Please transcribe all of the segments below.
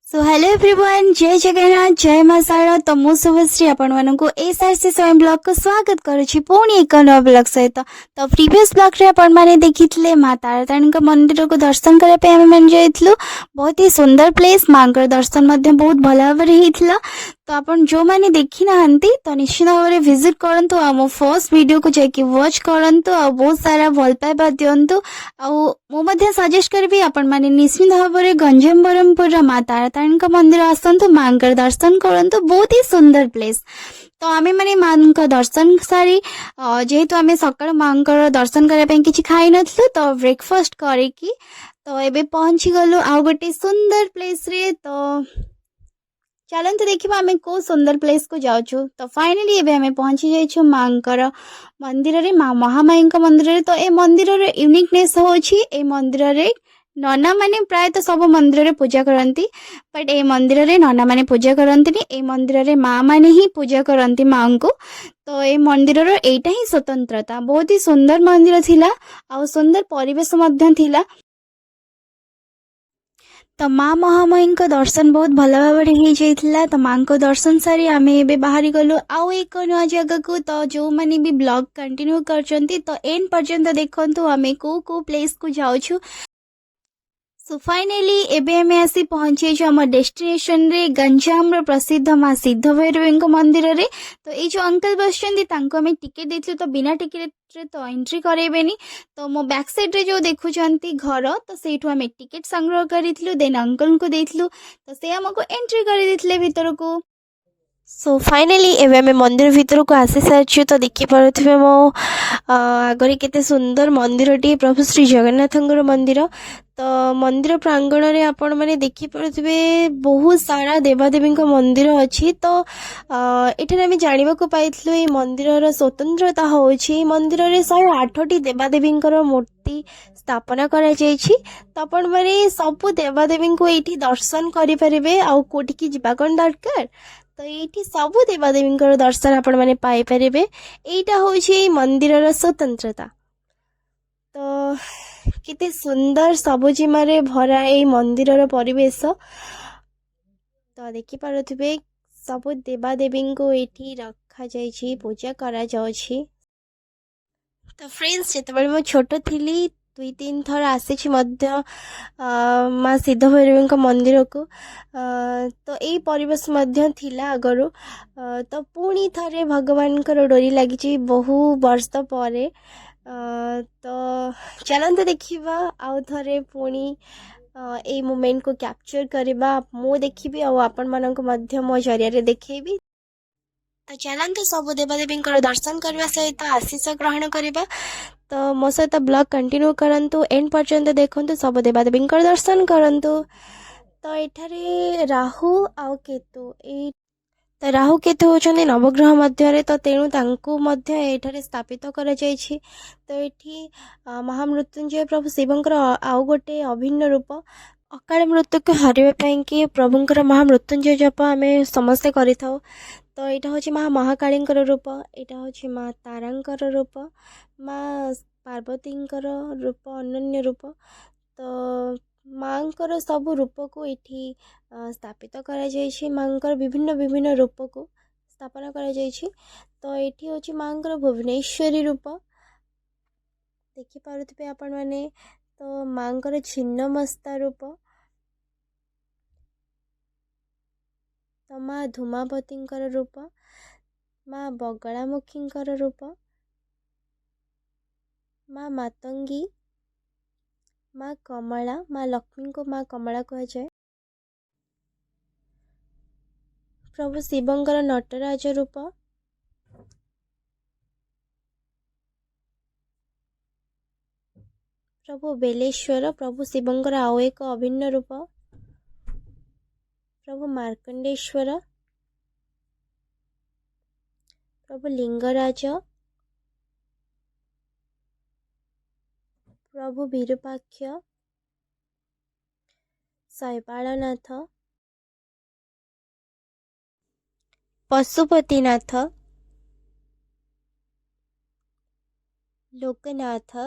So hello everyone, जय जगन्नाथ, जय मां शारदा। तो मु शुभश्री आपण मानकु एसआरसी स्वयं ब्लॉग को स्वागत करुछि पुणी एक नव ब्लॉग सहित। तो प्रीवियस ब्लॉग रे आपण माने देखिथिले मां तारातारिणी को मंदिर को दर्शन करबा पे हम मन जाइथलु। बहुत ही सुंदर प्लेस, मां को दर्शन मध्ये बहुत भला भाबरे हिथिला। तो आपण जो माने देखि नाहंती तो निश्चित भाव में विजिट करंतु आ मो फर्स्ट वीडियो को जाके वॉच करंतु आ बहुत सारा भल पाइबा दियंतु। आ मु मध्ये सजेस्ट करबी आपण माने निश्चित भाव में गंजाम ब्रह्मपुर रा मां तारातारिणी का मंदिर आसतु, मां का दर्शन करंतु। बहुत ही सुंदर प्लेस। तो आमे माने मां का दर्शन सारी जेहेतु आमे सकाळ मां का दर्शन करबा ପାଇଁ କିଛି खाइ नथलु तो ब्रेकफास्ट करिकी तो एबे पहुंची गलु आ गोटे सुंदर प्लेस रे। तो चलते देखा आम कौ सुंदर प्लेस को जाऊँ। तो फाइनाली एबे आमे पहुंची जाइछु मांकर मंदिर रे, मां महामाई मंदिर रे। तो ए मंदिर रे यूनिकनेस होछि ए मंदिर रे नना माने प्राय तो सब मंदिर रे पूजा करती, बट ए मंदिर रे नना माने पूजा करती। ए मंदिर रे मां माने ही पूजा करती मां को। तो ए मंदिर रो एटा ही स्वतंत्रता। बहुत ही सुंदर मंदिर थिला आ सुंदर परिवेश मध्य थिला। तो माँ महामाई को दर्शन बहुत भल भाव में तो माँ को दर्शन सारी आम ए बाहरी गलु आउ एक नुआ जगह को। तो जो मैंने भी ब्लॉग कंटिन्यू करचंती तो एंड पर्यंत देखंतु आम को प्लेस को जाऊँ। सो फाइनली एबे हमें आसी पहुंचे जो आम डेस्टिनेशन रे गंजाम रो प्रसिद्ध मां सिद्ध भैरवी मंदिर रे। तो ये जो अंकल बसचंदी तांको हमें टिकेट देथिलु, तो बिना टिकेट रे तो एंट्री करेबेनी। तो मो बैक साइड रे जो देखुचंती घर, तो सेठु हमें टिकेट संग्रह करिथिलु, देन अंकल को देथिलु, तो से हमको एंट्री करि देथिले भीतर को। सो फाइनाली एवं आम मंदिर भीतर को आसी सारी। तो देखी पारे मो आगे केते सुंदर मंदिरटी, प्रभु श्री जगन्नाथ मंदिर। तो मंदिर प्रांगण में आपण मैंने देखिपे बहुत सारा देवादेवी मंदिर अच्छी। तो ये आम जानवा पाइलु ये मंदिर स्वतंत्रता होची मंदिर में 108टी देवादेवी मूर्ति स्थापना करा जायछि। तो आपण मैंने सब देवादेवी को ये दर्शन करें आउ कोटिकी जीवा कौन दरकार। तो ये सब देवादेवी दर्शन आपण मैंने पाइपर। एटा होची मंदिर स्वतंत्रता। तो किते सुंदर सबुजिमा रे भरा ए मंदिर परिवेश। तो देखि पारुथिबे सब देवादेवी को एठी रखा जायछि, पूजा करा जाउछि। तो फ्रेंड्स जेतेबेले मो छोट थिली 2-3 थर आसी माँ सिद्ध भैरवी मंदिर को। तो यही परिवेश मध्य थिला आगरू। तो पुणी थरे भगवान डोरी लगी बहु वर्ष पर। तो चलते देखा आउ थे पुणी ए मोमेंट को कैप्चर करवा मु देखी आपण मानक मो जरिया देखी। तो चलते सब देवादेवी दर्शन करने सहित आशीष ग्रहण करवा। तो मो सहित ब्लॉग कंटिन्यू करंतु, एंड पर्यंत देखंतु, सब देवादेवी दर्शन करंतु। तो एठारे राहु आउ केतु तो राहु केतु होचंदी नवग्रह मध्य। तो तेणु तांकु मध्य एठारे स्थापित करा जायछि। तो एठी महामृत्युंजय प्रभु शिवंकर आउ गोटे अभिन्न रूप अकाल मृत्यु को हरिबा पई कि प्रभुंकर महामृत्युंजय जप आमे समस्ते करिथाउ। तो यहाँ हूँ माँ महाकाली रूप, यहाँ हूँ माँ तारांकर रूप, माँ पार्वती रूप, अनन्य रूप। तो माँ सब रूप को ये स्थापित करा जायछि, माँ विभिन्न विभिन्न रूप को स्थापना करा जायछि। तो ये हूँ माँ भुवनेश्वरी रूप देखि पारुथिबे आपण माने। तो माँ छिन्नमस्ता रूप, तो माँ धूमावती रूप, माँ बगलामुखी रूप, माँ मातंगी, माँ कमला, माँ लक्ष्मी को माँ कमला कह जाए, प्रभु शिवंकर नटराज रूप, प्रभु बेलेश्वर, प्रभु शिवंकर आउ एक अभिन्न रूप, प्रभु मार्कंडेश्वर, प्रभु लिंगराज, प्रभु विरूपाक्ष, शैवालनाथ, पशुपतिनाथ, लोकनाथ,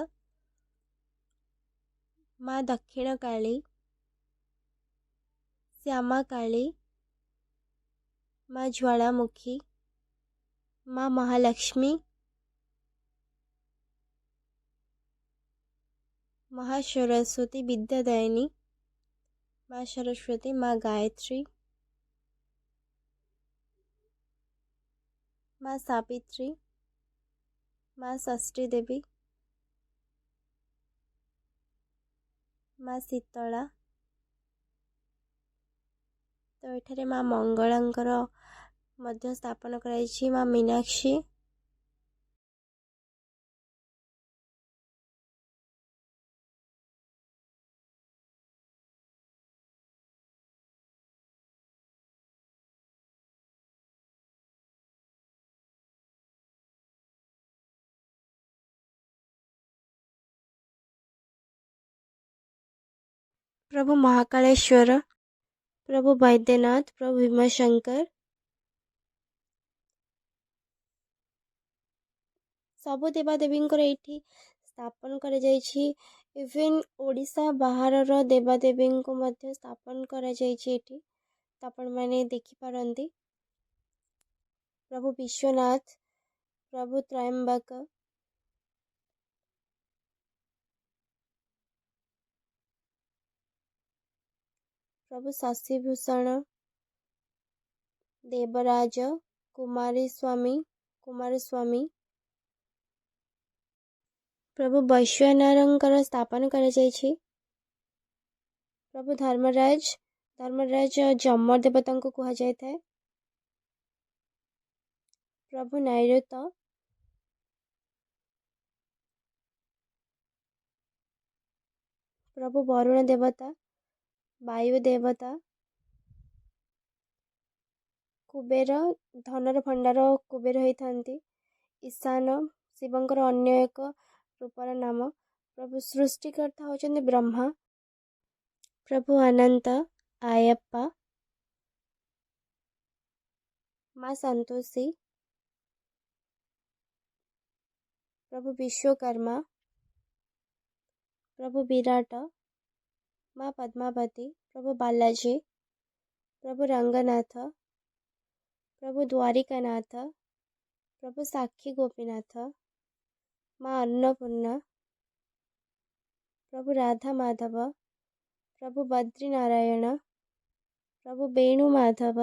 माँ दक्षिण काली, श्यामा काली, माँ ज्वालामुखी, माँ महालक्ष्मी, महासरस्वती विद्यादायिनी, माँ सरस्वती, माँ गायत्री, माँ सावित्री, माँ षष्ठी देवी, माँ शीतला। तो एठारे माँ मंगलांकर मध्य स्थापन कराई, माँ मीनाक्षी, प्रभु महाकालेश्वर, प्रभु वैद्यनाथ, प्रभु भीमशंकर। सबु देवादेवींकर एठी स्थापन करा जायछि। इवन ओडिशा बाहरर देवादेवी को मध्य स्थापन करा जायछि एठी, तो आपण माने देखि पारंती। प्रभु विश्वनाथ, प्रभु त्रयंबक, प्रभु शशिभूषण, देवराज, कुमारस्वामी, प्रभु वैश्वानरंकर स्थापन करा जायछि। प्रभु धर्मराज जमर देवता को कहा जाय था। प्रभु नैऋत्य, प्रभु वरुण देवता, वायु देवता, कुबेर धनर भंडार कुबेर होइथांती। ईशान शिवंकर अन्य एक रूपर नाम। प्रभु सृष्टिकर्ता होचंदी ब्रह्मा। प्रभु अनंत आयप्पा, माँ संतोषी, प्रभु विश्वकर्मा, प्रभु विराट, माँ पद्मावती, प्रभु बालाजी, प्रभु रंगनाथ, प्रभु द्वारिकानाथ, प्रभु साक्षी गोपीनाथ, माँ अन्नपूर्णा, प्रभु राधा माधव, प्रभु बद्रीनारायण, प्रभु वेणु माधव,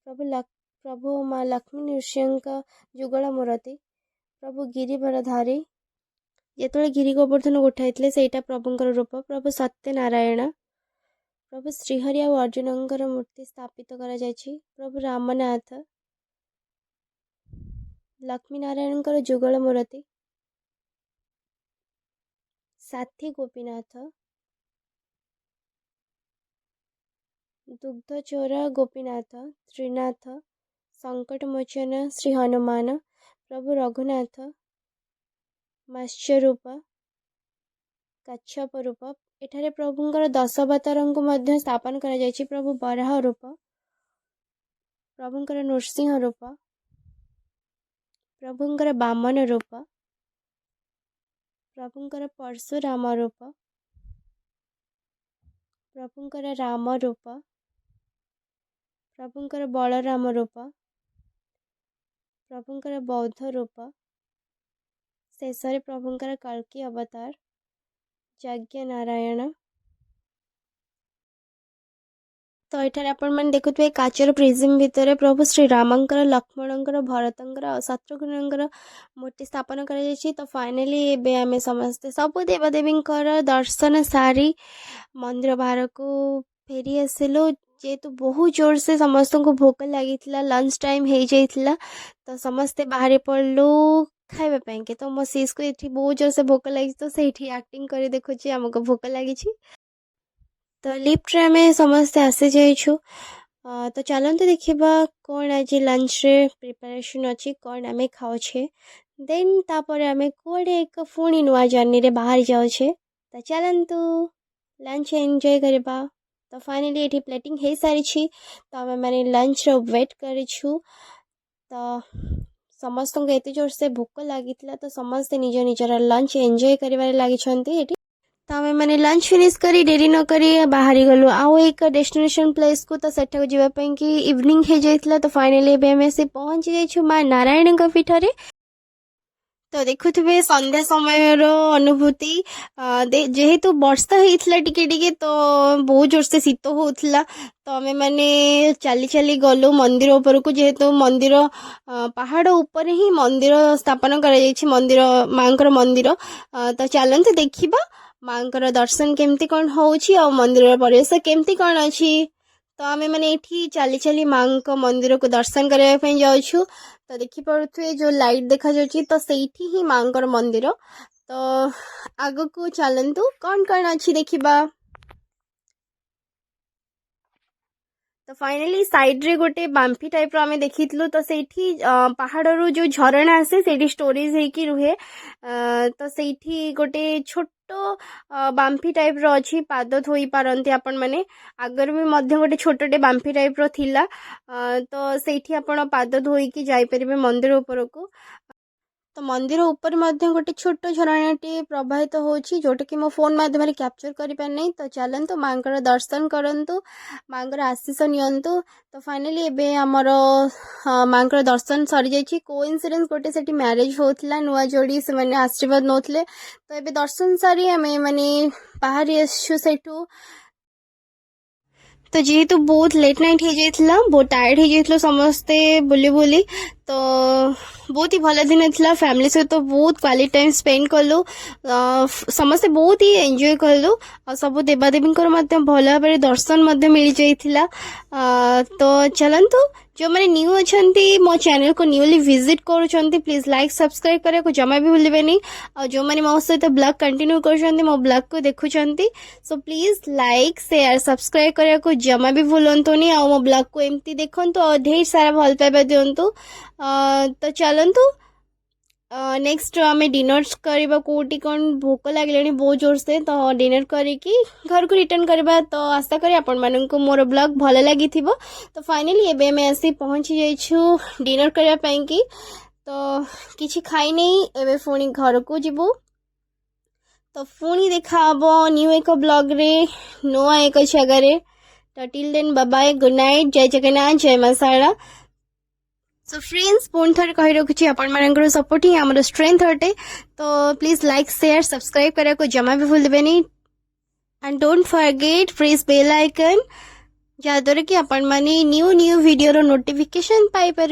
प्रभु माँ लक्ष्मी नृसिंह जुगल मूर्ति, प्रभु गिरिवरधारी जेतବେଳେ गिरी गोवर्धन उठाई सेटा प्रभुंकर रूप। प्रभु सत्यनारायण, प्रभु श्रीहरि और अर्जुनंकर मूर्ति स्थापित करा जायछि। प्रभु रामनाथ, लक्ष्मी नारायणकर जुगल मूर्ति, साथी गोपीनाथ, दुग्धचोर गोपीनाथ, त्रिनाथ, संकटमोचन श्री हनुमान, प्रभु रघुनाथ, मत्स्य रूप, कच्छप रूप। एठारे प्रभुंकर 10 अवतारंकु मध्य स्थापन करा जायछि। प्रभु बराह रूप, प्रभुंकर नृसिंह रूप, प्रभुंकर वामन रूप, प्रभुंकर परशुराम रूप, प्रभुंकर राम रूप, प्रभुंकर बलराम रूप, प्रभुंकर बौद्ध रूप, शेषरे प्रभुंकर कल्कि अवतार यज्ञ नारायण। तो एठारे आपण मैंने देखुए काचर प्रिज्म भितर प्रभु श्री रामंकर, लक्ष्मणंकर, भरतंकर और शत्रुघ्नंकर मूर्ति स्थापन करा जायछि। तो फाइनली एबे आमे समस्ते सब देवदेवींकर दर्शन सारी मंदिर बाहर को फेरी आसिलु। जेहेतु बहुत जोर से समस्त को भोक लगी लंच टाइम हो जाइथिला, तो समस्ते बाहर पड़लु खाइबा ପାଇଁ के। तो मो सीस को एठी बहुत जोर से भोक लगी, तो सेठी एक्टिंग करी देखुची हमको भोक लगी। तो लिफ्ट रे आमे समस्ते आसी जाइछु। तो चलते देखा कौन आज लंच रे प्रिपरेशन अच्छी, कौन आमे खाओछे, देन तापर आमे कोडे एक पुणी नुआ जर्नी रे बाहर जाओछे। तो चलतु लंच एंजॉय करबा। तो फाइनली एठी प्लेटिंग हे सारी छी, तो आमे माने लंच रो वेट करिछु। तो समस्त को एते जोर से भोक लागितला, तो समस्त निज निजर लंच एंजॉय करिबारे लागि छंती एठी। तो आमे माने लंच फिनिश करी डेरी न करी बाहरी गलु आउ एक डेस्टिनेशन प्लेस को तो सेठा जीवा पई कि इवनिंग हे जाइतला तो फाइनली एबे हमें से पहुंची जाइछु मां नारायण का पीठरे तो देखुथिबे संध्या समयर अनुभूति जेहेतु वर्षा होइथिला टिके टिके तो बहुत जोर से शीत होउथिला तो आमे माने चली चली गलु मंदिर ऊपर को जेहेतु मंदिर पहाड़ ऊपर ही मंदिर स्थापन करा जायछि मंदिर मांकर मंदिर तो चलंत देखिबा मांकर दर्शन केमती कौन होउछि और मंदिर परिवेश केमती कौन अछि तो आमे माने एठी चली चली मांक मंदिर को दर्शन करबा पई जाउछु तो देखि पड़ुथुए जो लाइट देखा जाउछि तो सेठी ही मांकर मंदिर तो आगो को चलंतु कौन कौन अछि देखिबा तो फाइनली साइड रे गोटे बाम्फी टाइप रो आमे देखितलु तो सेठी पहाड़ रो जो झरणा आसे सेठी स्टोरेज हे कि रुहे तो सेठी गोटे छोटो बाम्फी टाइप रो अछि पाद धोई पारंती आपण माने आगर भी मध्य गोटे छोटोटे बाम्फी टाइप रो थिला तो सेठी आपण पाद धोई की जाई परिबे मंदिर ऊपर को तो मंदिर ऊपर मध्य गोटे छोट झरणाटी प्रवाहित होछि जोटा कि मो फोन माध्यम कैप्चर करि पार नै तो चलंतु मांकर दर्शन करंतु मांकर आशीष नियंतु तो फाइनली एबे हमर मांकर दर्शन सरी जाइछि कोइंसिडेंस गोटे सेठी मैरिज होतला नुआ जोड़ी से माने आशीर्वाद नोतले तो एबे दर्शन सारी हमें माने बाहर आसछु सेठू तो जेहेतु बहुत लेट नाइट हो जाइथिला बहुत टायर्ड हो जाइथिलो समस्ते बुली बुली तो बहुत ही भल दिन था फैमिली सहित तो बहुत क्वालिटी टाइम स्पेंड कलु समस्ते बहुत ही एंजॉय कलु सब देवादेवी भल भाव दर्शन मिल जाइथिला तो चलंतु जो मैंने न्यू अच्छा मो चैनल को न्यूली विजिट करुँच प्लीज लाइक सब्सक्राइब करने को जमा भी भूलिबेनी और जो मैंने मो सहित ब्लॉग कंटिन्यू कर मो ब्लॉग को देखुंत so please like share subscribe करने को जमा भी भूलंतुनी आ मो ब्लॉग को एमती देखंतु और ढेर सारा भल पाइबा दियंतु तो चलंतु नेक्स्ट आमे डिनर करबा कोटी कौन भोक लगे बहुत जोर से तो डिनर करिकी घर को रिटर्न करबा तो आशा करी आपण माननको मोर ब्लॉग भल लगी थिबो तो फाइनली एबे मैं आसी पहुंची जाइछु डिनर करबा पई की तो किछि खाई नै एबे फोनी घर को जिबो तो फोनी देखा हबो न्यू एक ब्लॉग रे नुआ एक जगह रे तो till then bye bye good night जय जगन्नाथ जय मां शारदा सो फ्रेंड्स पुणी थे कही रखुच्छी आपण सपोर्ट ही आम स्ट्रेंथ अटे तो प्लीज लाइक शेयर सब्सक्राइब करने को जमा भी भूलबेनी and don't forget press bell icon जहाँद्वारा कि आपण माने न्यू न्यू वीडियो रो नोटिफिकेशन पाई पर